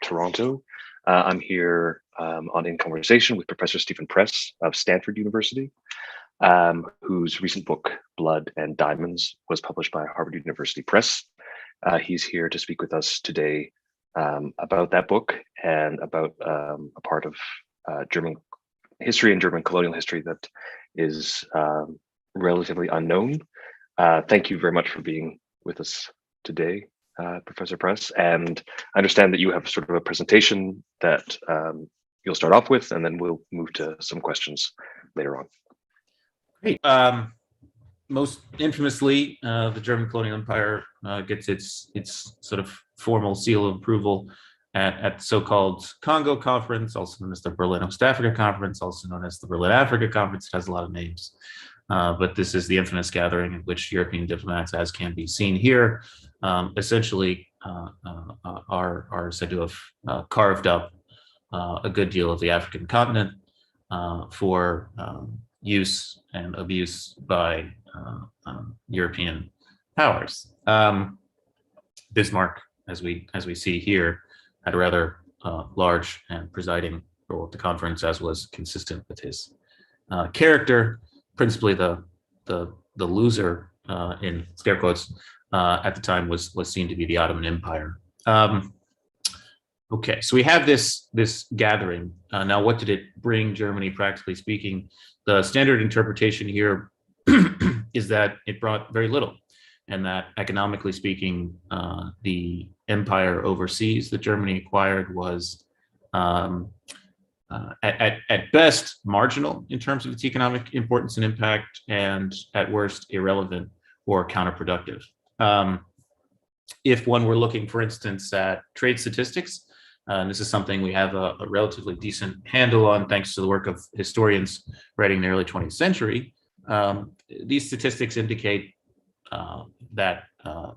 Toronto. I'm here in conversation with Professor Stephen Press of Stanford University, whose recent book, Blood and Diamonds, was published by Harvard University Press. He's here to speak with us today about that book and about a part of German history and German colonial history that is relatively unknown. Thank you very much for being with us today, Professor Press. And I understand that you have sort of a presentation that you'll start off with, and then we'll move to some questions later on. Great. Most infamously, the German colonial empire gets its sort of formal seal of approval at the so-called Congo Conference, also known as the Berlin West Africa Conference, also known as the Berlin Africa Conference. It has a lot of names. But this is the infamous gathering in which European diplomats, as can be seen here, essentially are said to have carved up a good deal of the African continent for use and abuse by European powers. Bismarck, as we see here, had a rather large and presiding role at the conference, as was consistent with his character. Principally, the loser in scare quotes at the time was seen to be the Ottoman Empire. Okay, so we have this gathering. Now, what did it bring Germany, practically speaking? The standard interpretation here is that it brought very little, and that economically speaking, the empire overseas that Germany acquired was at best marginal in terms of its economic importance and impact, and at worst irrelevant or counterproductive. If one were looking, for instance, at trade statistics, and this is something we have a relatively decent handle on thanks to the work of historians writing in the early 20th century, these statistics indicate that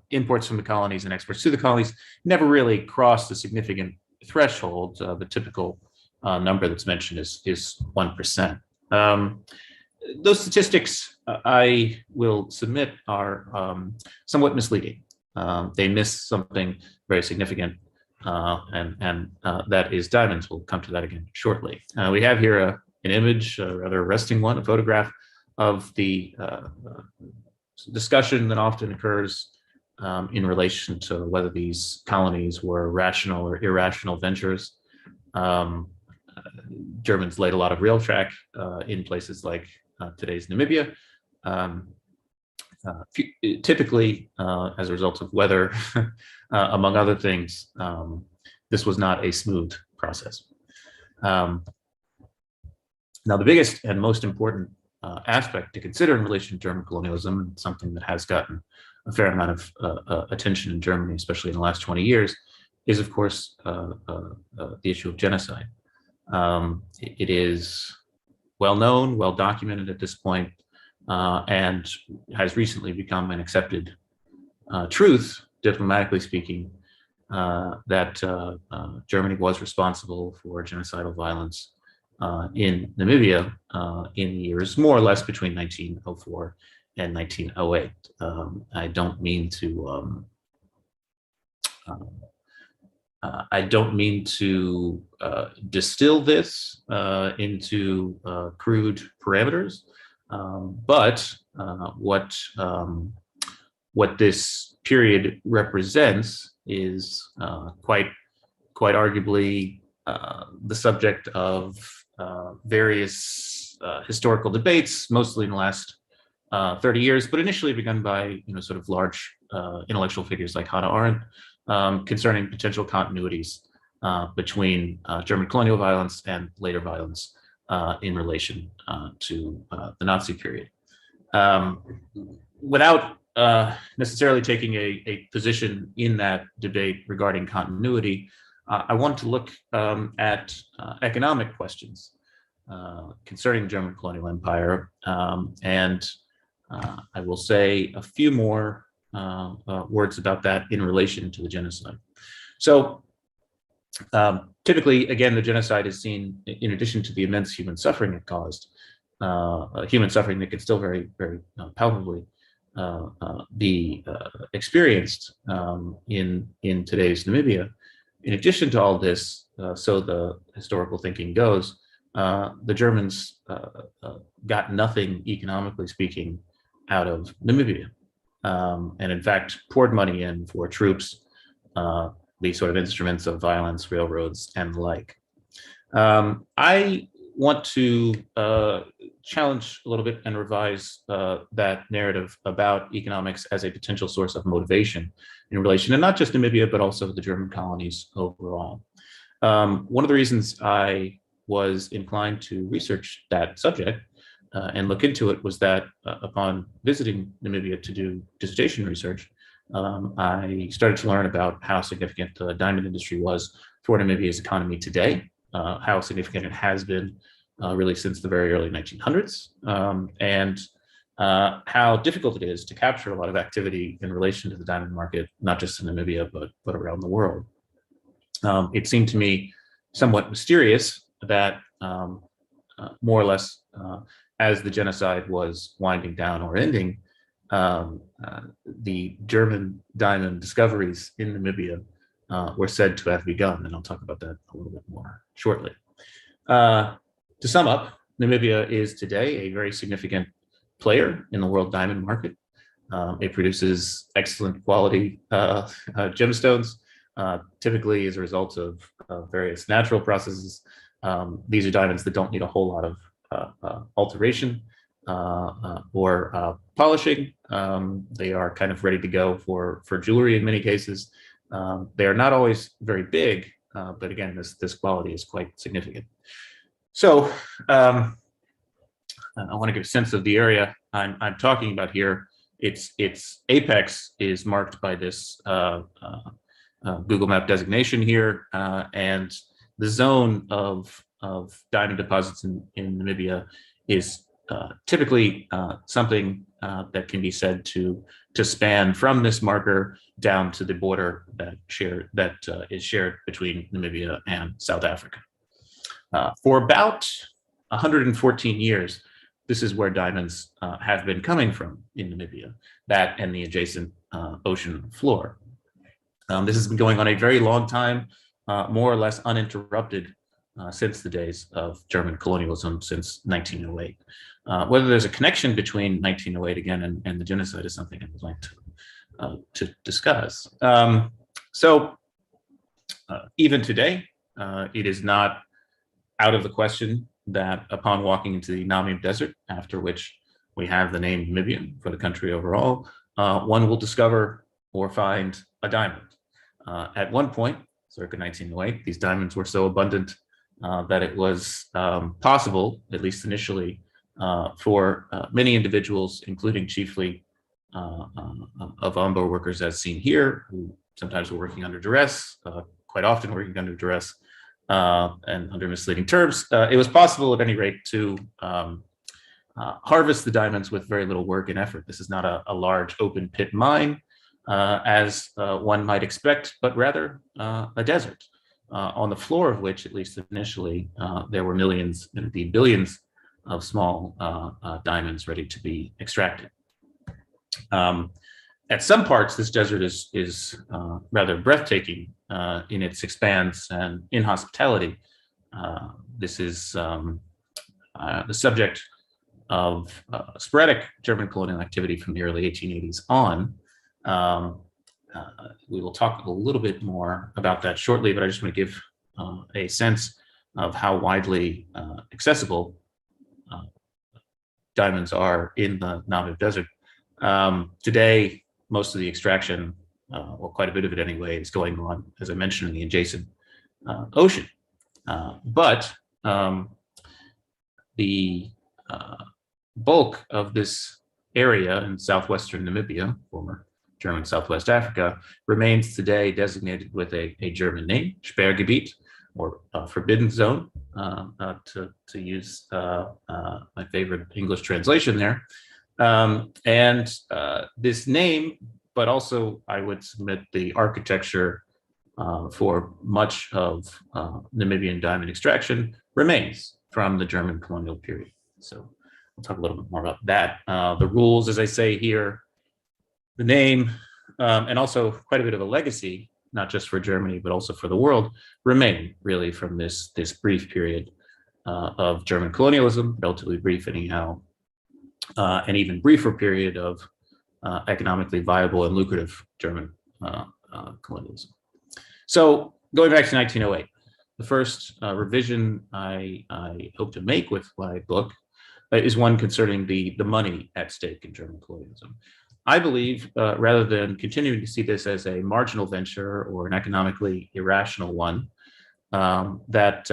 imports from the colonies and exports to the colonies never really crossed a significant threshold. The typical number that's mentioned is 1%. Those statistics, I will submit, are somewhat misleading. They miss something very significant, and that is diamonds. We'll come to that again shortly. We have here an image, a rather arresting one, a photograph of the discussion that often occurs in relation to whether these colonies were rational or irrational ventures. Germans laid a lot of rail track in places like today's Namibia, typically as a result of weather, among other things. This was not a smooth process. Now, the biggest and most important aspect to consider in relation to German colonialism, and something that has gotten a fair amount of attention in Germany, especially in the last 20 years, is, of course, the issue of genocide. It is well known, well documented at this point, and has recently become an accepted truth, diplomatically speaking, that Germany was responsible for genocidal violence in Namibia in the years more or less between 1904 and 1908. I don't mean to distill this into crude parameters, but what this period represents is quite arguably the subject of various historical debates, mostly in the last 30 years, but initially begun by sort of large intellectual figures like Hannah Arendt, concerning potential continuities between German colonial violence and later violence in relation to the Nazi period. Without necessarily taking a position in that debate regarding continuity, I want to look at economic questions concerning the German colonial empire, and I will say a few more words about that in relation to the genocide. So typically, again, the genocide is seen, in addition to the immense human suffering it caused, human suffering that can still very, very palpably be experienced in today's Namibia. In addition to all this, so the historical thinking goes, the Germans got nothing economically speaking out of Namibia, and in fact poured money in for troops, these sort of instruments of violence, railroads, and the like. I want to challenge a little bit and revise that narrative about economics as a potential source of motivation in relation to not just Namibia, but also the German colonies overall. One of the reasons I was inclined to research that subject and look into it was that upon visiting Namibia to do dissertation research, I started to learn about how significant the diamond industry was for Namibia's economy today, how significant it has been really since the very early 1900s, and how difficult it is to capture a lot of activity in relation to the diamond market, not just in Namibia, but around the world. It seemed to me somewhat mysterious that more or less as the genocide was winding down or ending, the German diamond discoveries in Namibia were said to have begun, and I'll talk about that a little bit more shortly. To sum up, Namibia is today a very significant player in the world diamond market. It produces excellent quality gemstones, typically as a result of various natural processes. These are diamonds that don't need a whole lot of alteration or polishing. They are kind of ready to go for jewelry in many cases. They are not always very big, but again, this quality is quite significant. So I want to give a sense of the area I'm talking about here. Its apex is marked by this Google Map designation here, and the zone of diamond deposits in Namibia is typically something that can be said to span from this marker down to the border that is shared between Namibia and South Africa. For about 114 years, this is where diamonds have been coming from in Namibia, that and the adjacent ocean floor. This has been going on a very long time, more or less uninterrupted since the days of German colonialism, since 1908. Whether there's a connection between 1908 again and the genocide is something I would like to discuss. Even today, it is not out of the question that upon walking into the Namib Desert, after which we have the name Namibia for the country overall, one will discover or find a diamond. At one point, circa 1908, these diamonds were so abundant that it was possible, at least initially, for many individuals, including chiefly of Ombo workers as seen here, who sometimes were working under duress, quite often working under duress and under misleading terms. It was possible at any rate to harvest the diamonds with very little work and effort. This is not a large open pit mine, as one might expect, but rather a desert, on the floor of which, at least initially, there were millions and indeed billions of small diamonds ready to be extracted. At some parts, this desert is rather breathtaking in its expanse and inhospitality. This is the subject of sporadic German colonial activity from the early 1880s on. We will talk a little bit more about that shortly, but I just want to give a sense of how widely accessible diamonds are in the Namib Desert. Today, most of the extraction, well, quite a bit of it anyway, is going on, as I mentioned, in the adjacent ocean. But the bulk of this area in southwestern Namibia, former German Southwest Africa, remains today designated with a German name, Sperrgebiet, or Forbidden Zone, to use my favorite English translation there. And this name, but also I would submit the architecture for much of Namibian diamond extraction remains from the German colonial period. So we'll talk a little bit more about that. The rules, as I say here, the name, and also quite a bit of a legacy not just for Germany, but also for the world, remain really from this brief period of German colonialism, relatively brief anyhow, an even briefer period of economically viable and lucrative German colonialism. So going back to 1908, the first revision I hope to make with my book is one concerning the money at stake in German colonialism. I believe, rather than continuing to see this as a marginal venture or an economically irrational one, that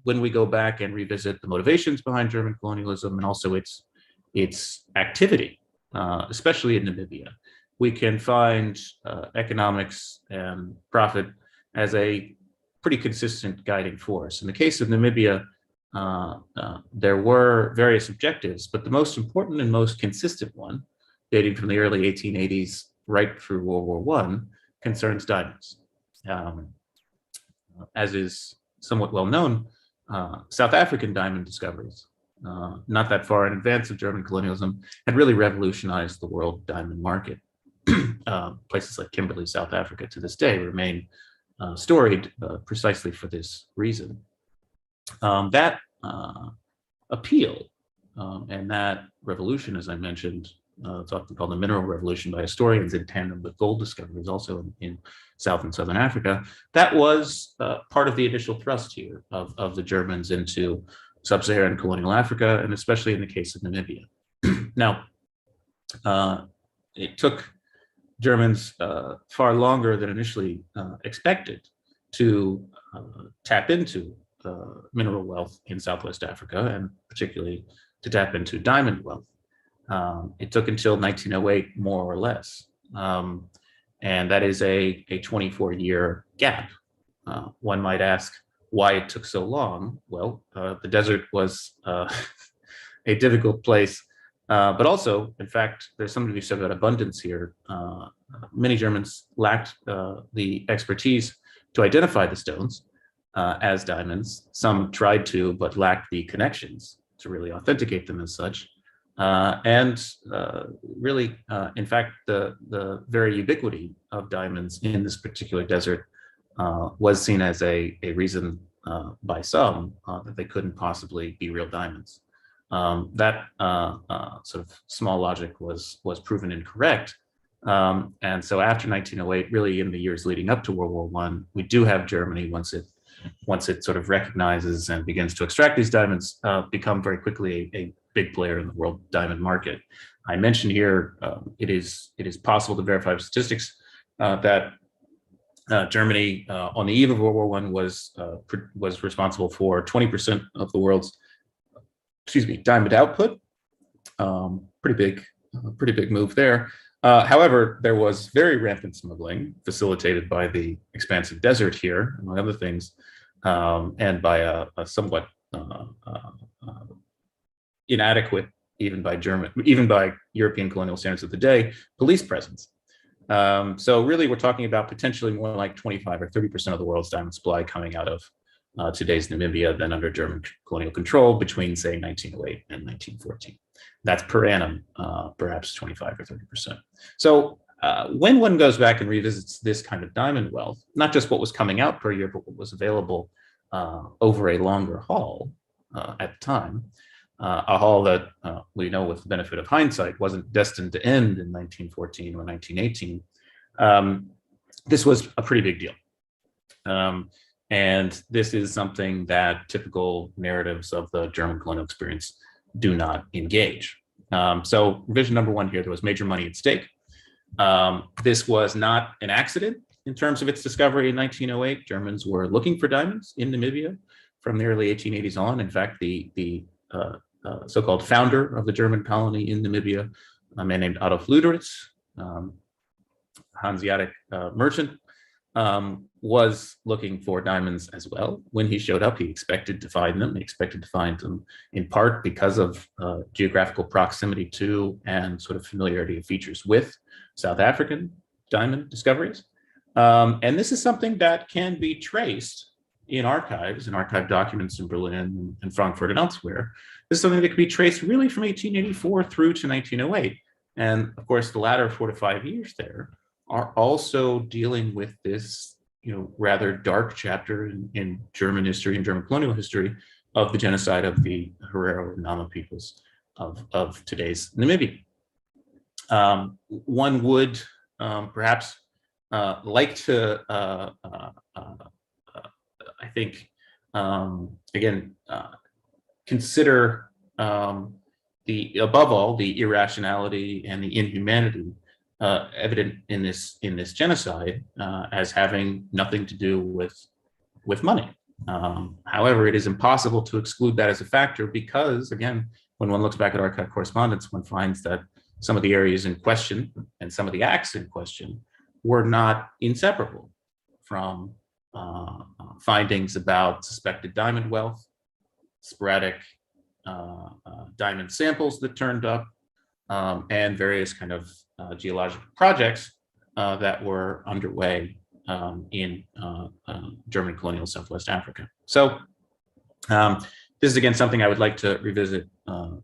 when we go back and revisit the motivations behind German colonialism and also its activity, especially in Namibia, we can find economics and profit as a pretty consistent guiding force. In the case of Namibia, there were various objectives, but the most important and most consistent one, dating from the early 1880s right through World War I, concerns diamonds. As is somewhat well known, South African diamond discoveries, not that far in advance of German colonialism, had really revolutionized the world diamond market. Places like Kimberley, South Africa, to this day remain storied precisely for this reason. That appeal and that revolution, as I mentioned, it's often called the mineral revolution by historians in tandem with gold discoveries also in South and Southern Africa, that was part of the initial thrust here of the Germans into sub-Saharan colonial Africa, and especially in the case of Namibia. Now, it took Germans far longer than initially expected to tap into mineral wealth in Southwest Africa, and particularly to tap into diamond wealth. It took until 1908, more or less. And that is a 24-year gap. One might ask why it took so long. Well, the desert was a difficult place, but also, in fact, there's something to be said about abundance here. Many Germans lacked the expertise to identify the stones as diamonds. Some tried to, but lacked the connections to really authenticate them as such. Really, in fact, the very ubiquity of diamonds in this particular desert was seen as a reason by some that they couldn't possibly be real diamonds. That sort of small logic was proven incorrect. And so after 1908, really in the years leading up to World War I, we do have Germany, once it sort of recognizes and begins to extract these diamonds, become very quickly a big player in the world diamond market. I mentioned here, it is possible to verify with statistics that Germany, on the eve of World War I, was responsible for 20% of the world's, diamond output. Pretty big move there. However, there was very rampant smuggling facilitated by the expansive desert here, among other things, and by a somewhat inadequate, even by European colonial standards of the day, police presence. So really, we're talking about potentially more like 25 or 30% of the world's diamond supply coming out of today's Namibia than under German colonial control between, say, 1908 and 1914. That's per annum, perhaps 25 or 30%. So when one goes back and revisits this kind of diamond wealth, not just what was coming out per year, but what was available over a longer haul at the time, a haul that we know with the benefit of hindsight wasn't destined to end in 1914 or 1918, this was a pretty big deal. And this is something that typical narratives of the German colonial experience do not engage. So revision number one here, there was major money at stake. This was not an accident in terms of its discovery in 1908. Germans were looking for diamonds in Namibia from the early 1880s on. In fact, the so-called founder of the German colony in Namibia, a man named Adolf Luderitz, Hanseatic merchant, was looking for diamonds as well. When he showed up, he expected to find them. He expected to find them in part because of geographical proximity to and sort of familiarity of features with South African diamond discoveries. And this is something that can be traced in archives and archive documents in Berlin and Frankfurt and elsewhere. This is something that can be traced really from 1884 through to 1908. And of course, the latter 4 to 5 years there are also dealing with this, rather dark chapter in German history and German colonial history of the genocide of the Herero and Nama peoples of today's Namibia. One would perhaps like to, I think, again, consider above all the irrationality and the inhumanity evident in this genocide as having nothing to do with money. However, it is impossible to exclude that as a factor because, again, when one looks back at archive correspondence, one finds that some of the areas in question and some of the acts in question were not inseparable from findings about suspected diamond wealth, sporadic diamond samples that turned up, and various kind of geological projects that were underway in German colonial Southwest Africa. So this is, again, something I would like to revisit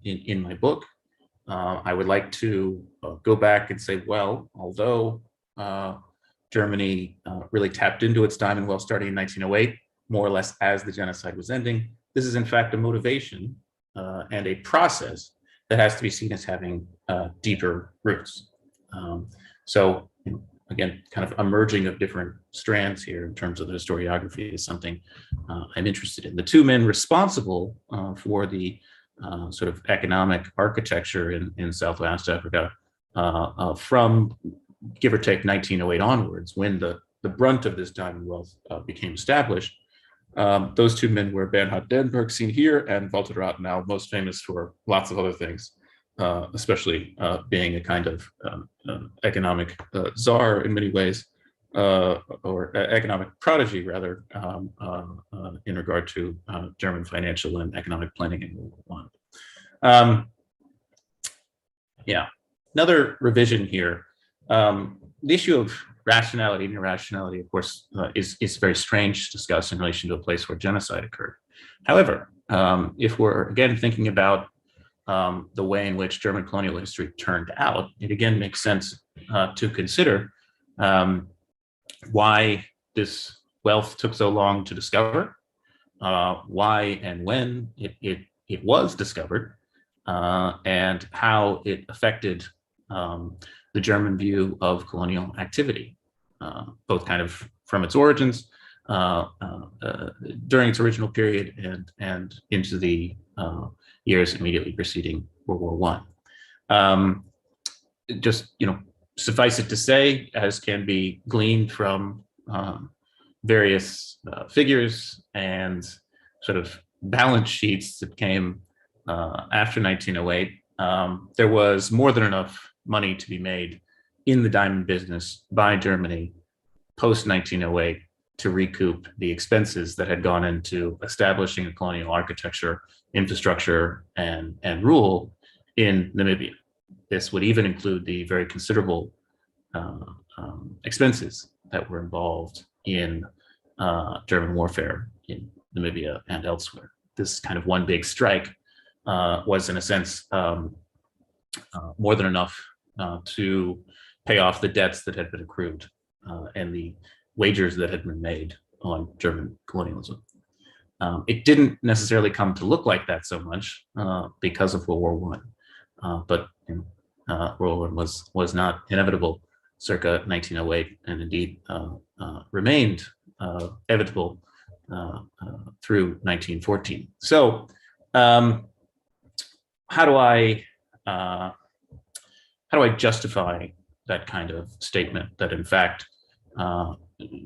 in my book. I would like to go back and say, well, although Germany really tapped into its diamond wealth starting in 1908, more or less as the genocide was ending, this is in fact a motivation and a process that has to be seen as having deeper roots. So again, kind of a merging of different strands here in terms of the historiography is something I'm interested in. The two men responsible for the sort of economic architecture in Southwest Africa from give or take 1908 onwards, when the brunt of this diamond wealth became established. Those two men were Bernhard Denberg, seen here, and Walter Rathenau, most famous for lots of other things, especially being a kind of economic czar in many ways, or economic prodigy, rather, in regard to German financial and economic planning in World War I. Yeah, another revision here. The issue of rationality and irrationality, of course, is very strange to discuss in relation to a place where genocide occurred. However, if we're again thinking about the way in which German colonial history turned out, it again makes sense to consider why this wealth took so long to discover, why and when it was discovered, and how it affected the German view of colonial activity, both kind of from its origins during its original period and into the years immediately preceding World War I. Just, suffice it to say, as can be gleaned from various figures and sort of balance sheets that came after 1908, there was more than enough money to be made in the diamond business by Germany post 1908 to recoup the expenses that had gone into establishing a colonial architecture, infrastructure, and rule in Namibia. This would even include the very considerable expenses that were involved in German warfare in Namibia and elsewhere. This kind of one big strike was, in a sense, more than enough to pay off the debts that had been accrued and the wagers that had been made on German colonialism. It didn't necessarily come to look like that so much because of World War I, but World War I was not inevitable circa 1908, and indeed remained inevitable through 1914. So, how do I justify that kind of statement that, in fact,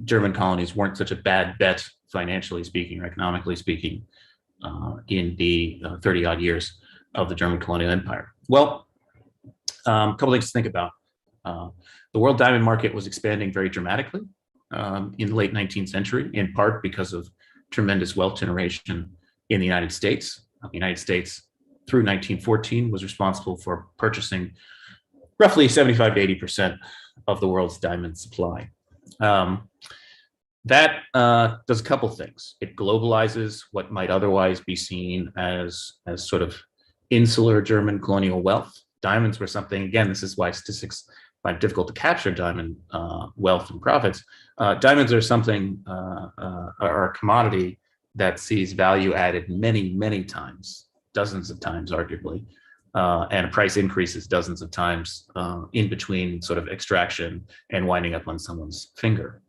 German colonies weren't such a bad bet, financially speaking or economically speaking, in the 30-odd years of the German colonial empire? Well, a couple things to think about. The world diamond market was expanding very dramatically in the late 19th century, in part because of tremendous wealth generation in the United States. The United States, through 1914, was responsible for purchasing roughly 75 to 80% of the world's diamond supply. That does a couple things. It globalizes what might otherwise be seen as sort of insular German colonial wealth. Diamonds were something, again, this is why statistics find it difficult to capture diamond wealth and profits. Diamonds are something, are a commodity that sees value added many, many times, dozens of times, arguably, and price increases dozens of times in between sort of extraction and winding up on someone's finger.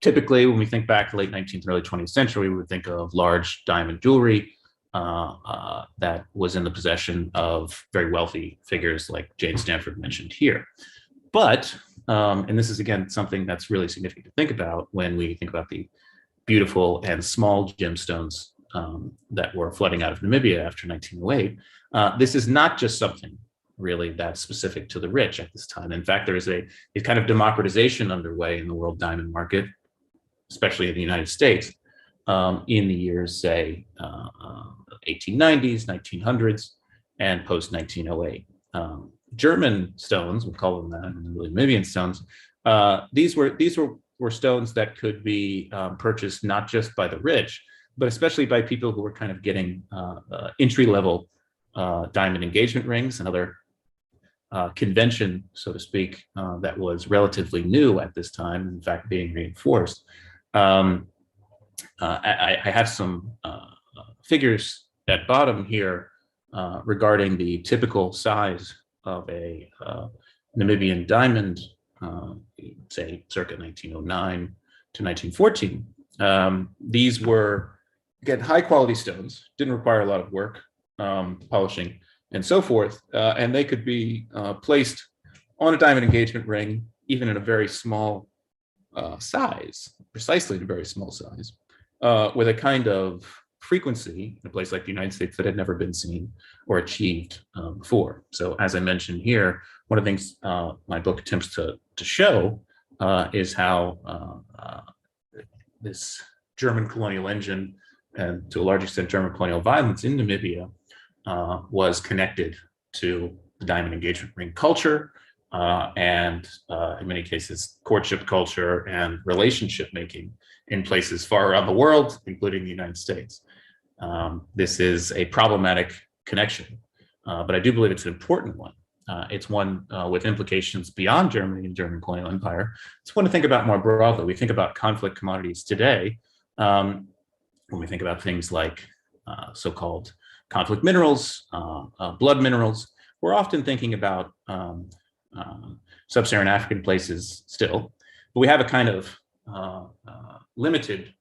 Typically, when we think back to late 19th and early 20th century, we would think of large diamond jewelry that was in the possession of very wealthy figures like Jane Stanford mentioned here. But, and this is again something that's really significant to think about when we think about the beautiful and small gemstones that were flooding out of Namibia after 1908, this is not just something really that's specific to the rich at this time. In fact, there is a kind of democratization underway in the world diamond market, especially in the United States, in the years, say, 1890s, 1900s, and post-1908. German stones, we'll call them that, and the Namibian stones, these were stones that could be purchased not just by the rich, but especially by people who were kind of getting entry-level diamond engagement rings, another convention, so to speak, that was relatively new at this time, in fact, being reinforced. I have some figures at bottom here regarding the typical size of a Namibian diamond, say circa 1909 to 1914. These were, again, high quality stones, didn't require a lot of work, polishing and so forth, and they could be placed on a diamond engagement ring, even in a very small size, precisely in a very small size, with a kind of frequency in a place like the United States that had never been seen or achieved before. So as I mentioned here, one of the things my book attempts to show is how this German colonial engine and to a large extent German colonial violence in Namibia was connected to the diamond engagement ring culture, and in many cases, courtship culture and relationship making in places far around the world, including the United States. This is a problematic connection, but I do believe it's an important one. It's one with implications beyond Germany and German colonial empire. It's one to think about more broadly. We think about conflict commodities today when we think about things like so-called conflict minerals, blood minerals. We're often thinking about sub-Saharan African places still, but we have a kind of limited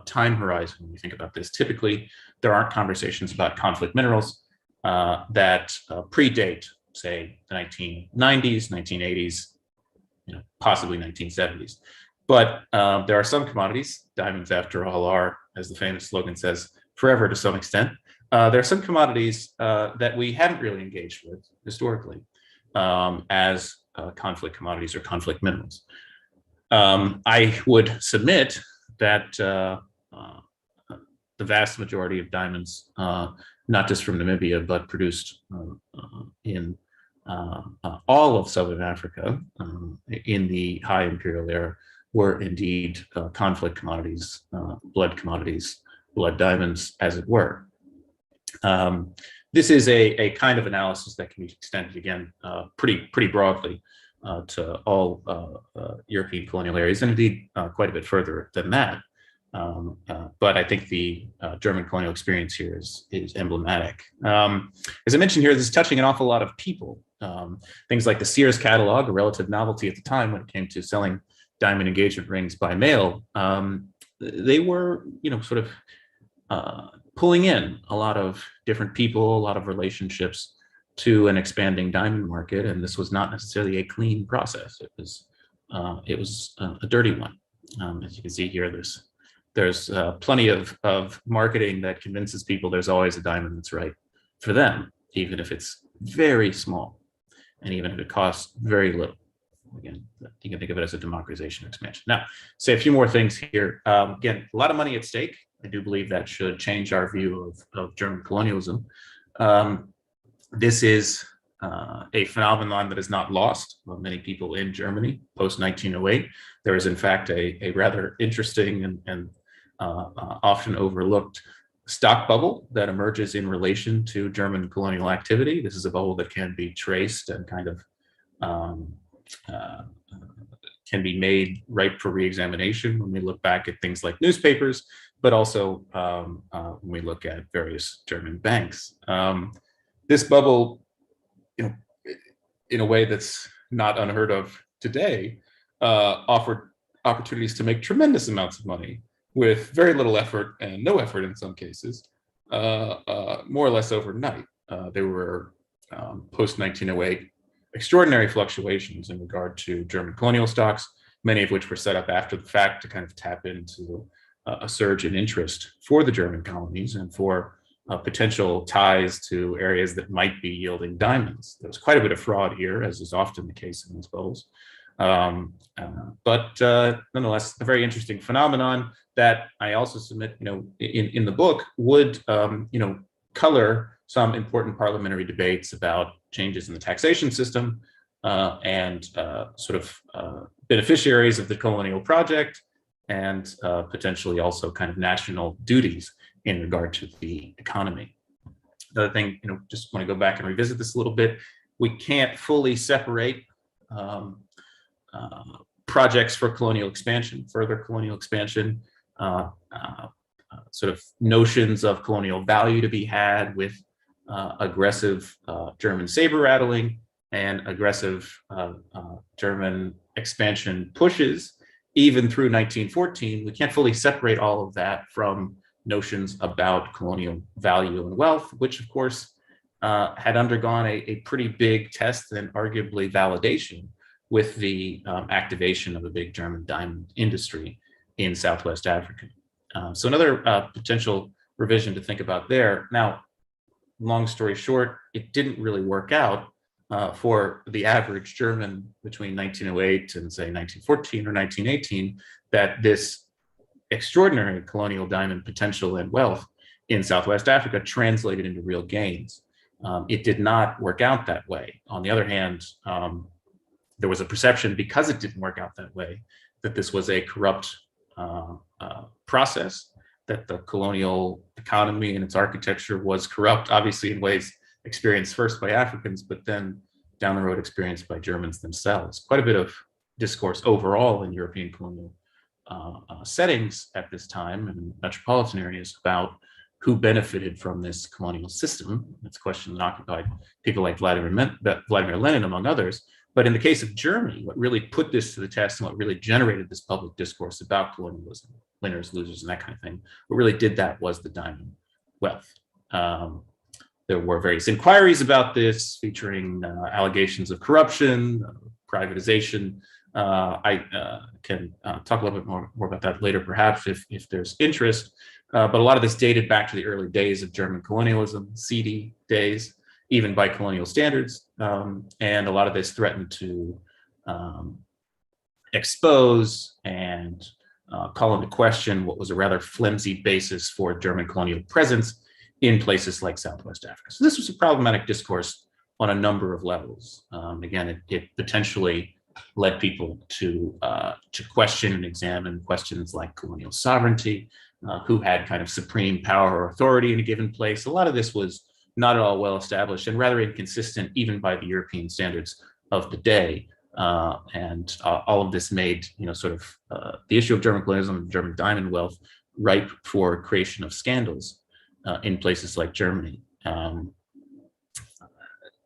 time horizon when we think about this. Typically, there aren't conversations about conflict minerals that predate, say, the 1990s, 1980s, possibly 1970s. But there are some commodities, diamonds after all are, as the famous slogan says, forever to some extent. There are some commodities that we haven't really engaged with historically as conflict commodities or conflict minerals. I would submit that the vast majority of diamonds, not just from Namibia, but produced in all of Southern Africa in the high imperial era, were indeed conflict commodities, blood diamonds, as it were. This is a kind of analysis that can be extended again pretty broadly to all European colonial areas, and indeed quite a bit further than that. But I think the German colonial experience here is emblematic. As I mentioned here, this is touching an awful lot of people. Things like the Sears catalog, a relative novelty at the time when it came to selling diamond engagement rings by mail. They were, sort of pulling in a lot of different people, a lot of relationships to an expanding diamond market, and this was not necessarily a clean process. It was a dirty one. As you can see here, there's plenty of marketing that convinces people there's always a diamond that's right for them, even if it's very small, and even if it costs very little. Again, you can think of it as a democratization expansion. Now, say a few more things here. Again, a lot of money at stake. I do believe that should change our view of German colonialism. This is a phenomenon that is not lost on many people in Germany post-1908. There is, in fact, a rather interesting and often overlooked stock bubble that emerges in relation to German colonial activity. This is a bubble that can be traced and kind of um, uh, can be made ripe for reexamination when we look back at things like newspapers, but also when we look at various German banks. This bubble, in a way that's not unheard of today, offered opportunities to make tremendous amounts of money with very little effort and no effort in some cases, more or less overnight. There were post-1908 extraordinary fluctuations in regard to German colonial stocks, many of which were set up after the fact to kind of tap into a surge in interest for the German colonies and for potential ties to areas that might be yielding diamonds. There was quite a bit of fraud here, as is often the case in these bubbles. But nonetheless, a very interesting phenomenon that I also submit, in the book would, color some important parliamentary debates about changes in the taxation system and sort of beneficiaries of the colonial project, and potentially also kind of national duties in regard to the economy. Another thing, just want to go back and revisit this a little bit. We can't fully separate projects for colonial expansion, further colonial expansion, sort of notions of colonial value to be had with aggressive German saber rattling and aggressive German expansion pushes, even through 1914. We can't fully separate all of that from notions about colonial value and wealth, which of course had undergone a pretty big test and arguably validation with the activation of a big German diamond industry in Southwest Africa. So another potential revision to think about there. Now, long story short, it didn't really work out for the average German between 1908 and say 1914 or 1918, that this extraordinary colonial diamond potential and wealth in Southwest Africa translated into real gains. It did not work out that way. On the other hand, there was a perception, because it didn't work out that way, that this was a corrupt process, that the colonial economy and its architecture was corrupt, obviously in ways experienced first by Africans, but then down the road experienced by Germans themselves. Quite a bit of discourse overall in European colonial settings at this time and metropolitan areas about who benefited from this colonial system. That's a question that occupied people like Vladimir Lenin, among others. But in the case of Germany, what really put this to the test and what really generated this public discourse about colonialism, winners, losers, and that kind of thing, what really did that was the diamond wealth. There were various inquiries about this, featuring allegations of corruption, privatization. I can talk a little bit more about that later, perhaps, if there's interest. But a lot of this dated back to the early days of German colonialism, seedy days, even by colonial standards. And a lot of this threatened to expose and call into question what was a rather flimsy basis for German colonial presence in places like Southwest Africa. So this was a problematic discourse on a number of levels. Again, it potentially led people to question and examine questions like colonial sovereignty, who had kind of supreme power or authority in a given place. A lot of this was not at all well established and rather inconsistent even by the European standards of the day. And all of this made, sort of the issue of German colonialism and German diamond wealth ripe for creation of scandals in places like Germany. A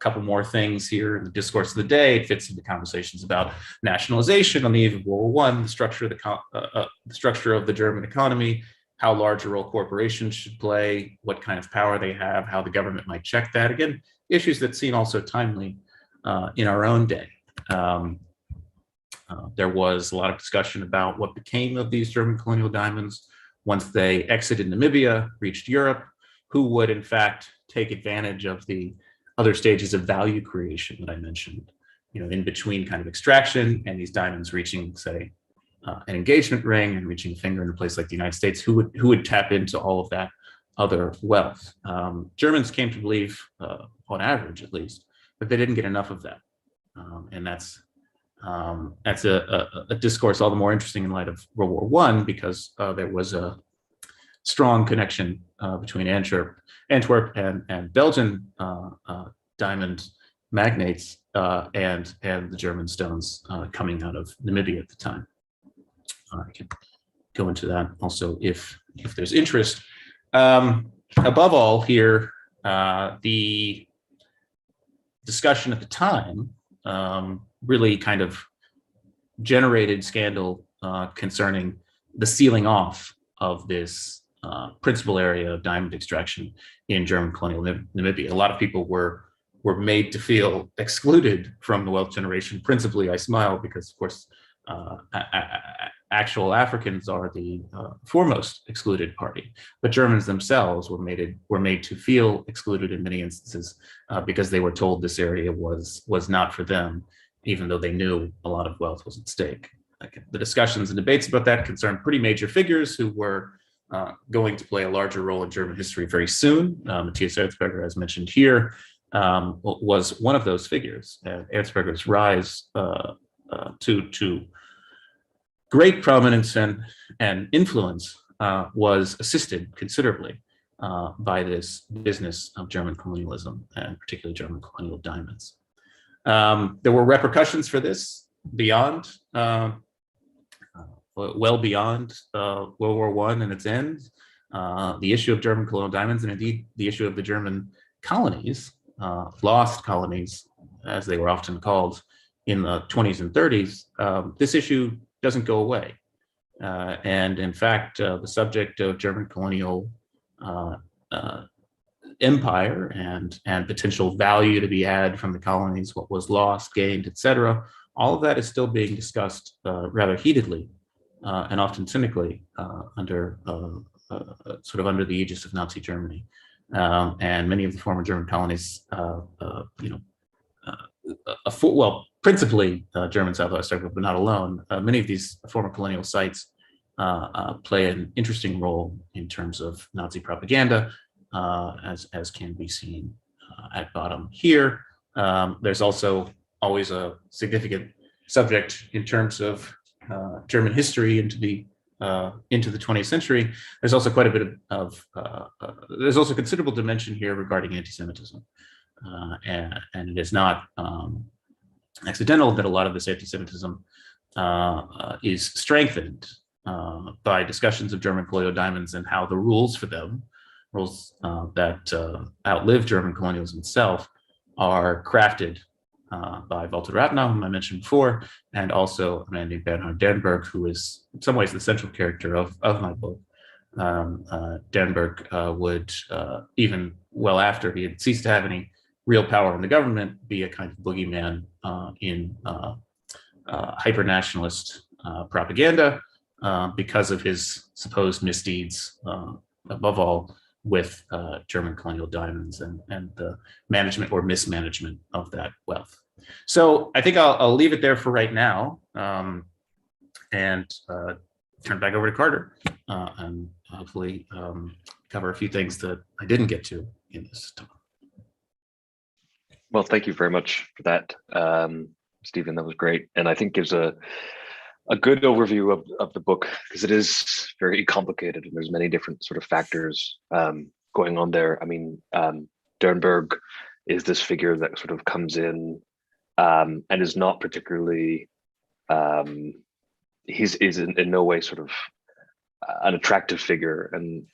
couple more things here in the discourse of the day. It fits into conversations about nationalization on the eve of World War I, the structure of the German economy, how large a role corporations should play, what kind of power they have, how the government might check that. Again, issues that seem also timely in our own day. There was a lot of discussion about what became of these German colonial diamonds once they exited Namibia, reached Europe, who would in fact take advantage of the other stages of value creation that I mentioned, in between kind of extraction and these diamonds reaching, say, an engagement ring and reaching a finger in a place like the United States, who would tap into all of that other wealth. Germans came to believe, on average at least, that they didn't get enough of that. And that's a discourse all the more interesting in light of World War I, because there was a strong connection between Antwerp and Belgian diamond magnates and the German stones coming out of Namibia at the time. I can go into that also if there's interest. Above all here, the discussion at the time really kind of generated scandal concerning the sealing off of this principal area of diamond extraction in German colonial Namibia. A lot of people were made to feel excluded from the wealth generation. Principally, I smile because, of course, actual Africans are the foremost excluded party, but Germans themselves were made to feel excluded in many instances because they were told this area was not for them, even though they knew a lot of wealth was at stake. The discussions and debates about that concerned pretty major figures who were going to play a larger role in German history very soon. Matthias Erzberger, as mentioned here, was one of those figures. Erzberger's rise to great prominence and influence was assisted considerably by this business of German colonialism, and particularly German colonial diamonds. There were repercussions for this beyond, well beyond World War I and its end. The issue of German colonial diamonds, and indeed the issue of the German colonies, lost colonies, as they were often called in the 20s and 30s, this issue doesn't go away. And in fact, the subject of German colonial empire and potential value to be had from the colonies, what was lost, gained, etc., all of that is still being discussed rather heatedly and often cynically under sort of under the aegis of Nazi Germany. And many of the former German colonies, principally German Southwest Africa, but not alone. Many of these former colonial sites play an interesting role in terms of Nazi propaganda, as can be seen at bottom here. There's also always a significant subject in terms of German history into the 20th century. There's also quite a bit of there's also considerable dimension here regarding anti-Semitism, and it is not accidental that a lot of this anti-Semitism is strengthened by discussions of German colonial diamonds and how the rules for them, rules that outlive German colonialism itself, are crafted by Walter Rathenau, whom I mentioned before, and also a man named Bernhard Dernberg, who is in some ways the central character of my book. Dernberg would, even well after he had ceased to have any real power in the government, be a kind of boogeyman in hyper-nationalist propaganda because of his supposed misdeeds, above all with German colonial diamonds and the management or mismanagement of that wealth. So I think I'll leave it there for right now, and turn back over to Carter and hopefully cover a few things that I didn't get to in this talk. Well, thank you very much for that, Stephen. That was great, and I think gives a good overview of the book, because it is very complicated and there's many different sort of factors going on there. I mean, Dernberg is this figure that sort of comes in and is not particularly, he's in no way sort of an attractive figure, and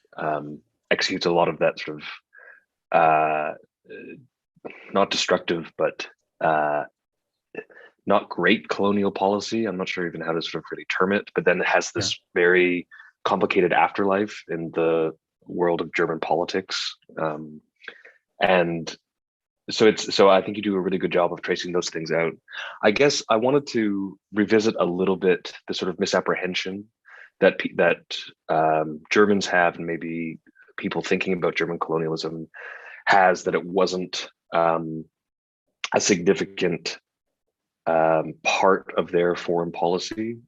executes a lot of that sort of not destructive, but not great colonial policy. I'm not sure even how to sort of really term it, but then it has this very complicated afterlife in the world of German politics. And so I think you do a really good job of tracing those things out. I guess I wanted to revisit a little bit the sort of misapprehension that Germans have, and maybe people thinking about German colonialism has, that it wasn't a significant part of their foreign policy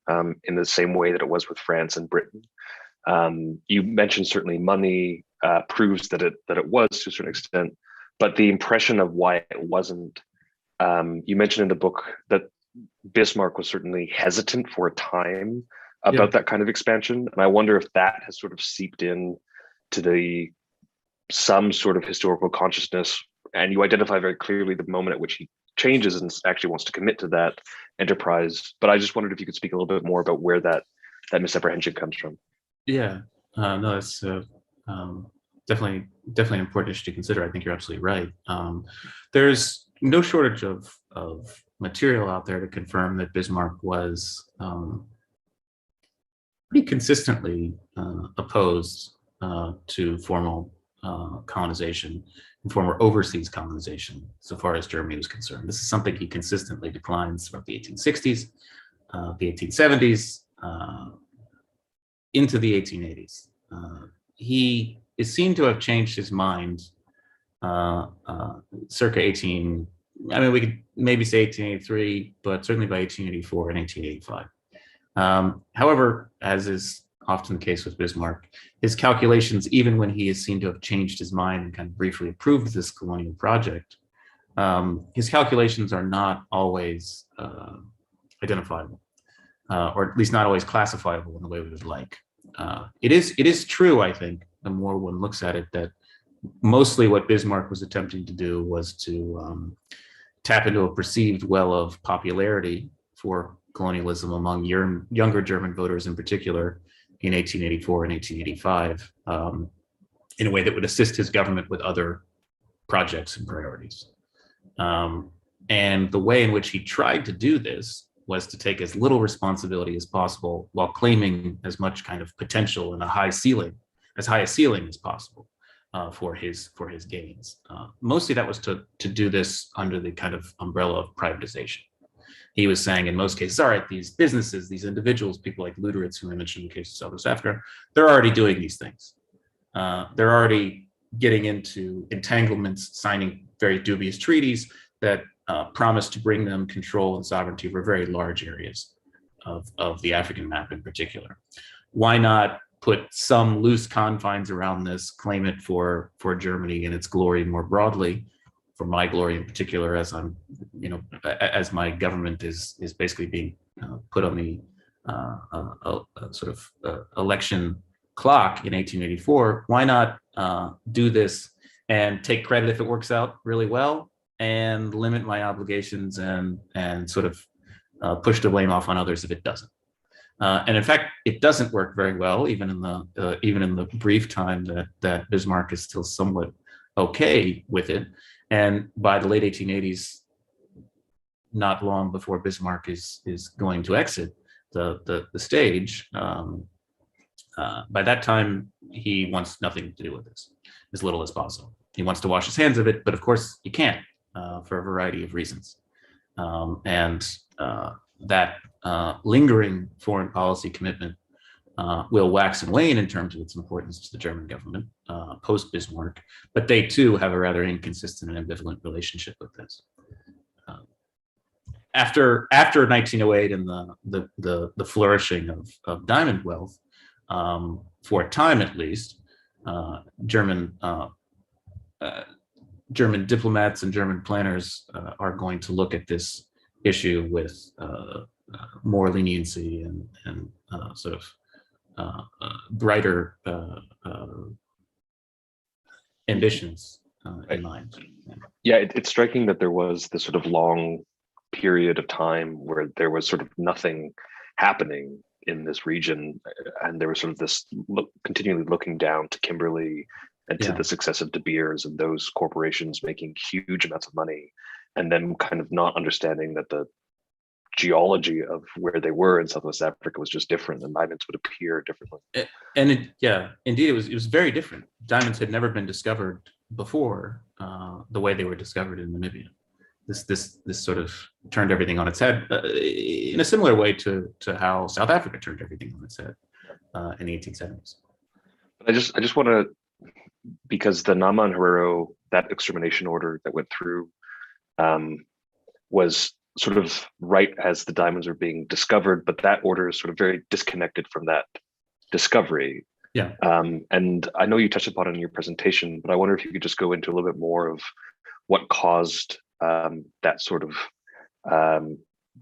in the same way that it was with France and Britain. You mentioned certainly money proves that it was to a certain extent, but the impression of why it wasn't, you mentioned in the book that Bismarck was certainly hesitant for a time about that kind of expansion. And I wonder if that has sort of seeped in to the some sort of historical consciousness, and you identify very clearly the moment at which he changes and actually wants to commit to that enterprise. But I just wondered if you could speak a little bit more about where that misapprehension comes from. Yeah, no, that's definitely an important issue to consider. I think you're absolutely right. There's no shortage of material out there to confirm that Bismarck was pretty consistently opposed to formal colonization and former overseas colonization, so far as Germany was concerned. This is something he consistently declines from the 1860s, the 1870s, into the 1880s. He is seen to have changed his mind circa 18, I mean, we could maybe say 1883, but certainly by 1884 and 1885. However, as is often the case with Bismarck, his calculations, even when he is seen to have changed his mind and kind of briefly approved this colonial project, his calculations are not always identifiable, or at least not always classifiable in the way we would like. It is true, I think, the more one looks at it, that mostly what Bismarck was attempting to do was to tap into a perceived well of popularity for colonialism among younger German voters in particular in 1884 and 1885, in a way that would assist his government with other projects and priorities. And the way in which he tried to do this was to take as little responsibility as possible while claiming as much kind of potential and as high a ceiling as possible for his gains. Mostly that was to do this under the kind of umbrella of privatization. He was saying in most cases, all right, these businesses, these individuals, people like Luderitz, who I mentioned in the case of Southwest Africa, they're already doing these things. They're already getting into entanglements, signing very dubious treaties that promise to bring them control and sovereignty over very large areas of the African map in particular. Why not put some loose confines around this, claim it for Germany and its glory more broadly, for my glory in particular, as I'm, as my government is basically being put on the sort of election clock in 1884. Why not do this and take credit if it works out really well, and limit my obligations and sort of push the blame off on others if it doesn't? And in fact, it doesn't work very well, even in the brief time that Bismarck is still somewhat okay with it. And by the late 1880s, not long before Bismarck is going to exit the stage, by that time he wants nothing to do with this, as little as possible. He wants to wash his hands of it, but of course he can't for a variety of reasons. And that lingering foreign policy commitment will wax and wane in terms of its importance to the German government post-Bismarck, but they too have a rather inconsistent and ambivalent relationship with this. After 1908 and the flourishing of diamond wealth, for a time at least, German diplomats and German planners are going to look at this issue with more leniency and sort of brighter ambitions in mind. Yeah, it's striking that there was this sort of long period of time where there was sort of nothing happening in this region, and there was sort of this continually looking down to Kimberley and to the success of De Beers and those corporations making huge amounts of money, and then kind of not understanding that the geology of where they were in Southwest Africa was just different, and diamonds would appear differently. And indeed, it was very different. Diamonds had never been discovered before the way they were discovered in Namibia. This sort of turned everything on its head in a similar way to how South Africa turned everything on its head in the 1870s. I just want to, because the Nama and Herero, that extermination order that went through, was sort of right as the diamonds were being discovered, but that order is sort of very disconnected from that discovery. Yeah. And I know you touched upon it in your presentation, but I wonder if you could just go into a little bit more of what caused that sort of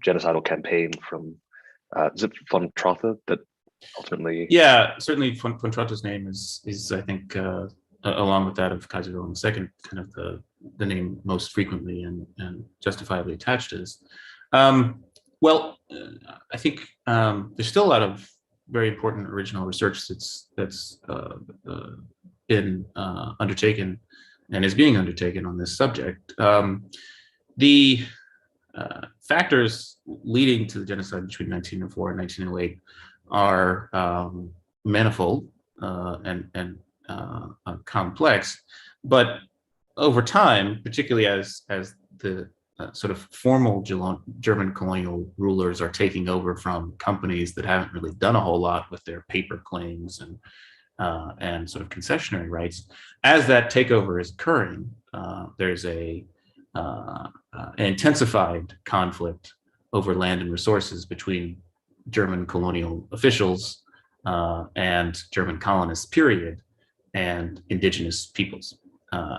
genocidal campaign from is it von Trotha that ultimately. Yeah, certainly Fontrotto's name is I think along with that of Kaiser Wilhelm II, kind of the name most frequently and justifiably attached to this. Well, I think there's still a lot of very important original research that's been undertaken and is being undertaken on this subject. The factors leading to the genocide between 1904 and 1908 are manifold and complex, but over time, particularly as the sort of formal German colonial rulers are taking over from companies that haven't really done a whole lot with their paper claims and sort of concessionary rights, as that takeover is occurring, there's an intensified conflict over land and resources between German colonial officials and German colonists, period, and indigenous peoples.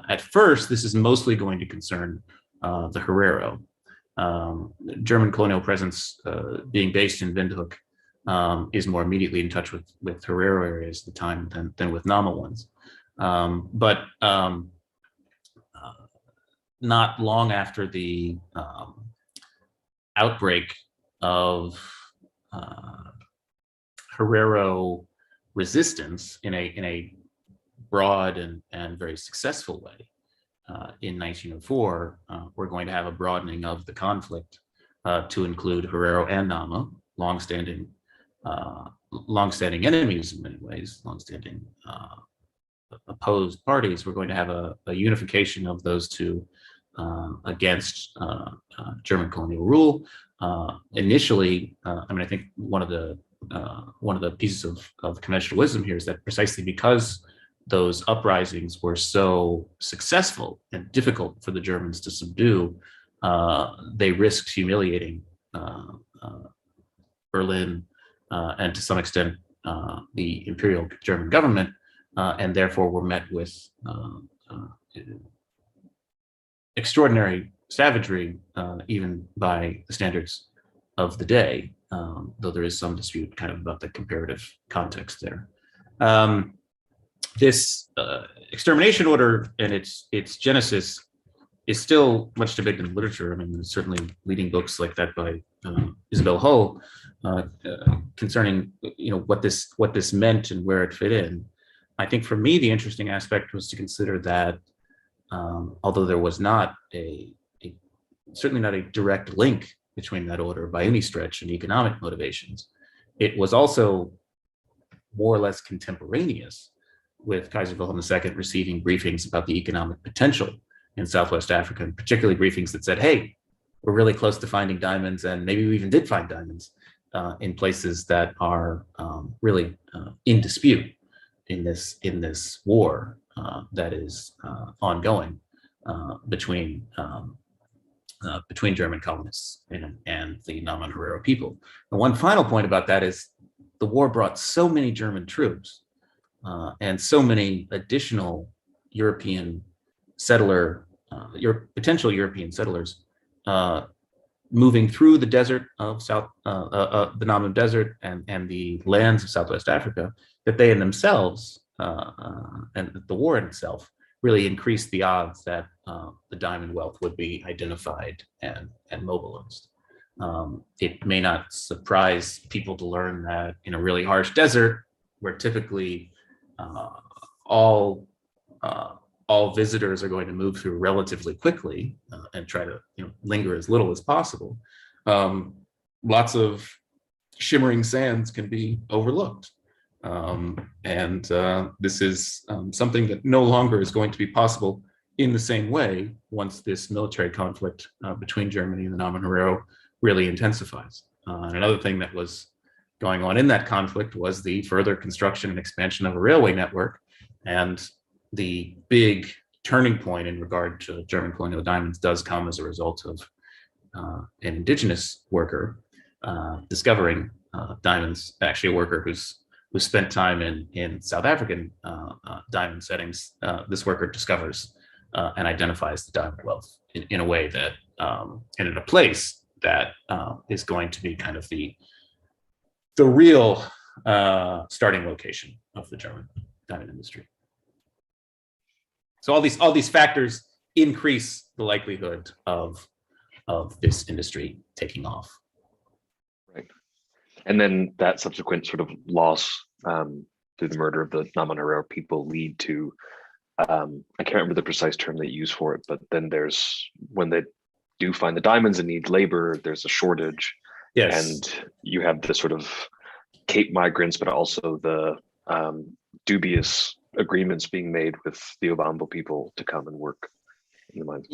At first, this is mostly going to concern the Herero. German colonial presence being based in Windhoek is more immediately in touch with Herero areas at the time than with Nama ones. But not long after the outbreak of Herero resistance in a broad and very successful way in 1904, we're going to have a broadening of the conflict to include Herero and Nama, longstanding enemies in many ways, longstanding opposed parties. We're going to have a unification of those two against German colonial rule. Initially, I think one of the pieces of conventional wisdom here is that precisely because those uprisings were so successful and difficult for the Germans to subdue, they risked humiliating Berlin and to some extent the Imperial German government, and therefore were met with extraordinary savagery, even by the standards of the day, though there is some dispute kind of about the comparative context there. This extermination order and its genesis is still much debated in literature. I mean, there's certainly leading books like that by Isabel Hull concerning what this meant and where it fit in. I think for me, the interesting aspect was to consider that although there was not certainly not a direct link between that order by any stretch and economic motivations, it was also more or less contemporaneous with Kaiser Wilhelm II receiving briefings about the economic potential in Southwest Africa, and particularly briefings that said, hey, we're really close to finding diamonds, and maybe we even did find diamonds in places that are really in dispute in this war that is ongoing between German colonists and the Nama and Herero people. And one final point about that is the war brought so many German troops and so many additional European potential European settlers moving through the desert of the Namib Desert and the lands of Southwest Africa, that they in themselves and the war in itself really increased the odds that the diamond wealth would be identified and mobilized. It may not surprise people to learn that in a really harsh desert, where typically all visitors are going to move through relatively quickly and try to linger as little as possible, lots of shimmering sands can be overlooked. And this is something that no longer is going to be possible in the same way once this military conflict between Germany and the Nama and Herero really intensifies. And another thing that was going on in that conflict was the further construction and expansion of a railway network. And the big turning point in regard to German colonial diamonds does come as a result of an indigenous worker discovering diamonds, actually a worker who spent time in South African diamond settings. This worker discovers and identifies the diamond wealth in a way that, and in a place that is going to be kind of the real starting location of the German diamond industry. So all these factors increase the likelihood of this industry taking off. Right. And then that subsequent sort of loss through the murder of the Naman Herero people lead to, I can't remember the precise term they use for it, but then there's, when they do find the diamonds and need labor, there's a shortage. Yes. And you have the sort of Cape migrants, but also the dubious agreements being made with the Ovambo people to come and work in the mines.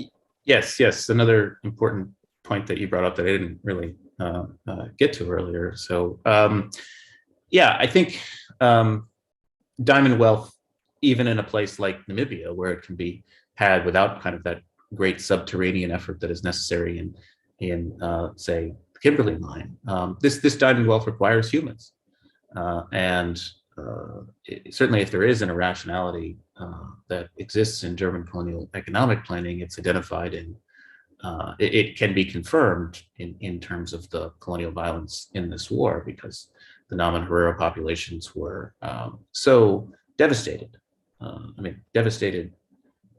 Yes. Another important point that you brought up that I didn't really get to earlier. So, yeah, I think diamond wealth, even in a place like Namibia, where it can be had without kind of that great subterranean effort that is necessary in say, the Kimberley mine, this diamond wealth requires humans. Certainly if there is an irrationality that exists in German colonial economic planning, it's identified in, it can be confirmed in terms of the colonial violence in this war, because the Naman Herero populations were so devastated, devastated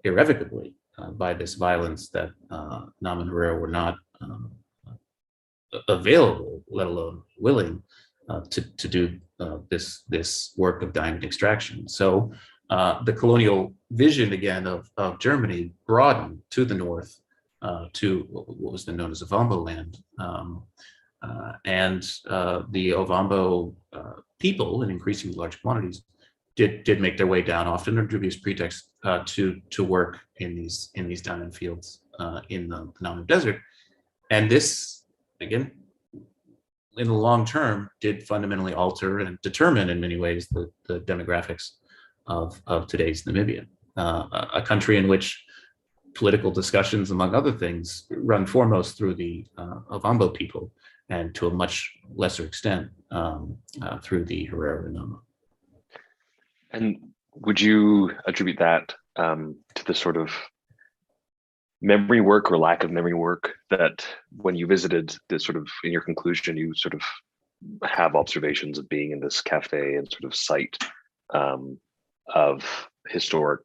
irrevocably by this violence that Naman Herero were not available, let alone willing to do this work of diamond extraction. So the colonial vision again of Germany broadened to the north, to what was then known as Ovambo land, and the Ovambo people in increasingly large quantities did make their way down, often under dubious pretext, to work in these diamond fields in the Namib Desert. And this, again, in the long term, did fundamentally alter and determine in many ways the demographics of today's Namibia, a country in which political discussions, among other things, run foremost through the Ovambo people, and to a much lesser extent through the Herero and Nama. And would you attribute that to the sort of memory work or lack of memory work that when you visited, the sort of, in your conclusion, you sort of have observations of being in this cafe and sort of site of historic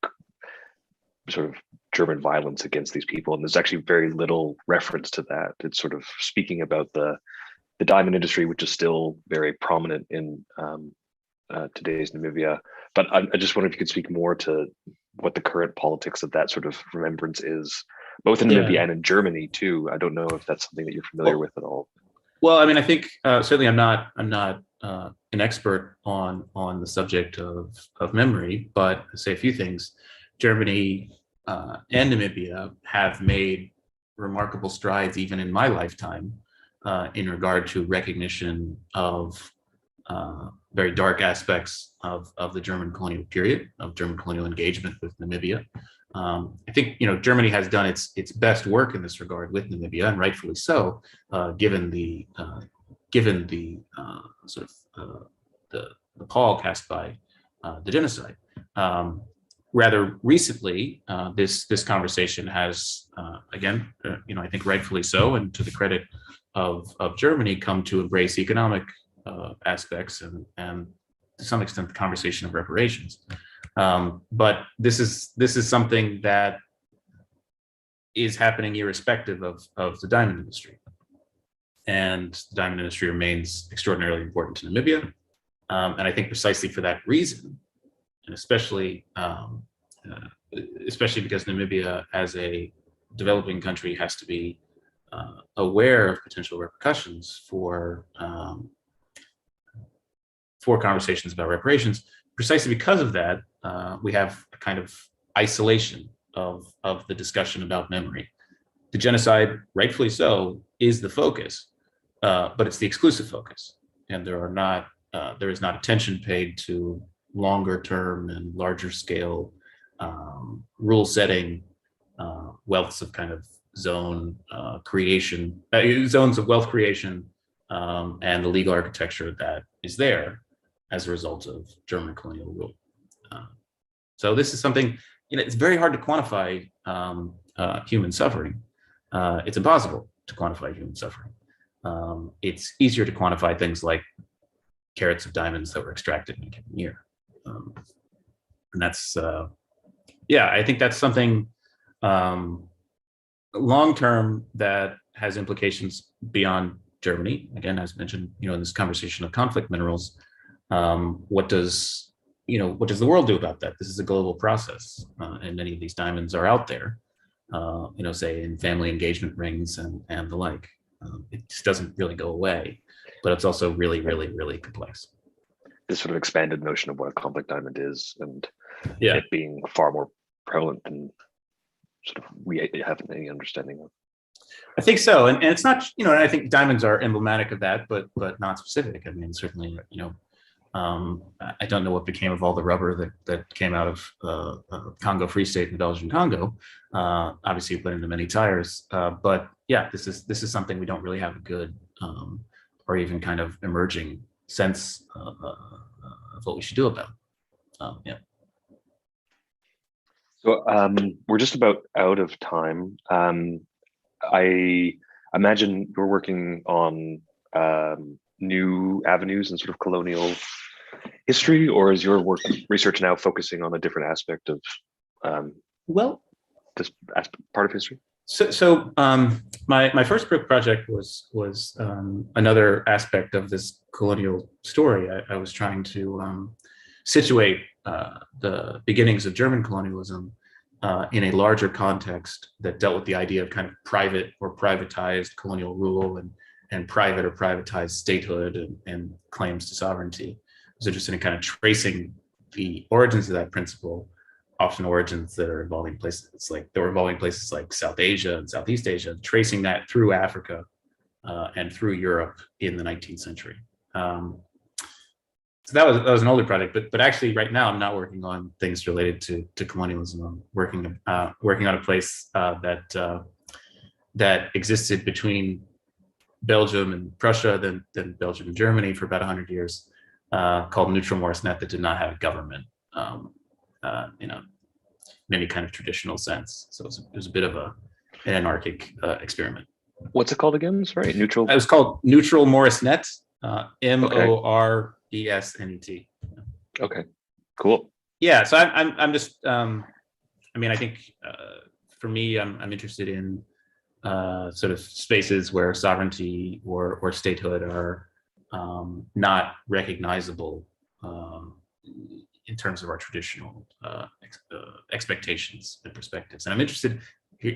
sort of German violence against these people, and there's actually very little reference to that. It's sort of speaking about the diamond industry, which is still very prominent in today's Namibia. But I just wonder if you could speak more to what the current politics of that sort of remembrance is, both in Namibia and in Germany too. I don't know if that's something that you're familiar with at all. Well, I mean, I think certainly I'm not an expert on the subject of memory, but I'll say a few things. Germany and Namibia have made remarkable strides, even in my lifetime, in regard to recognition of very dark aspects of the German colonial period, of German colonial engagement with Namibia. I think Germany has done its best work in this regard with Namibia, and rightfully so, given the sort of the pall cast by the genocide. Rather recently, this conversation has again, I think rightfully so, and to the credit of Germany, come to embrace economic aspects and to some extent the conversation of reparations. But this is something that is happening irrespective of the diamond industry, and the diamond industry remains extraordinarily important to Namibia, and I think precisely for that reason, and especially because Namibia, as a developing country, has to be aware of potential repercussions for conversations about reparations. Precisely because of that, we have a kind of isolation of the discussion about memory. The genocide, rightfully so, is the focus, but it's the exclusive focus, and there is not attention paid to longer term and larger scale rule setting, wealths of kind of zones of wealth creation, and the legal architecture that is there as a result of German colonial rule. So this is something, it's very hard to quantify human suffering. It's impossible to quantify human suffering. It's easier to quantify things like carats of diamonds that were extracted in a given year. And that's, I think that's something long-term that has implications beyond Germany. Again, as mentioned, in this conversation of conflict minerals, what does the world do about that? This is a global process, and many of these diamonds are out there, say in family engagement rings and the like. It just doesn't really go away, but it's also really, really, really complex. This sort of expanded notion of what a complex diamond is, and Yeah, it being far more prevalent than sort of we have any understanding of. I think so, and it's not, and I think diamonds are emblematic of that, but not specific. I mean, certainly, I don't know what became of all the rubber that came out of Congo Free State and Belgian Congo. Obviously, it went into many tires, but yeah, this is something we don't really have a good or even kind of emerging sense of what we should do about. Yeah. So we're just about out of time. I imagine you're working on new avenues and sort of colonial history, or is your research now focusing on a different aspect of this part of history? So my first book project was another aspect of this colonial story. I was trying to situate the beginnings of German colonialism in a larger context that dealt with the idea of kind of private or privatized colonial rule and private or privatized statehood and claims to sovereignty. I was interested in kind of tracing the origins of that principle, often origins that are involving places like South Asia and Southeast Asia, tracing that through Africa and through Europe in the 19th century. So that was an older project, but actually right now I'm not working on things related to colonialism. I'm working on a place that existed between Belgium and Prussia, then Belgium and Germany for about 100 years, called Neutral Morisnet, that did not have a government, in any kind of traditional sense. So it was a bit of an anarchic experiment. What's it called again? Sorry, neutral. It was called Neutral Morisnet, Moresnet. Okay, cool. Yeah, so I'm just, I think for me, I'm interested in sort of spaces where sovereignty or statehood are not recognizable in terms of our traditional expectations and perspectives. And I'm interested,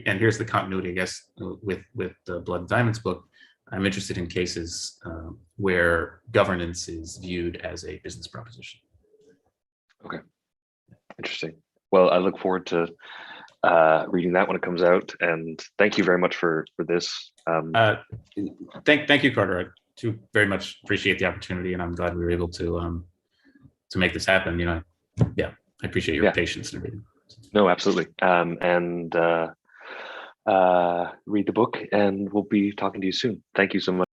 and here's the continuity, I guess, with the Blood and Diamonds book. I'm interested in cases where governance is viewed as a business proposition. Okay. Interesting. Well, I look forward to reading that when it comes out. And thank you very much for this. Thank you, Carter. I too very much appreciate the opportunity, and I'm glad we were able to make this happen. I appreciate your patience and everything. No, absolutely. And read the book, and we'll be talking to you soon. Thank you so much.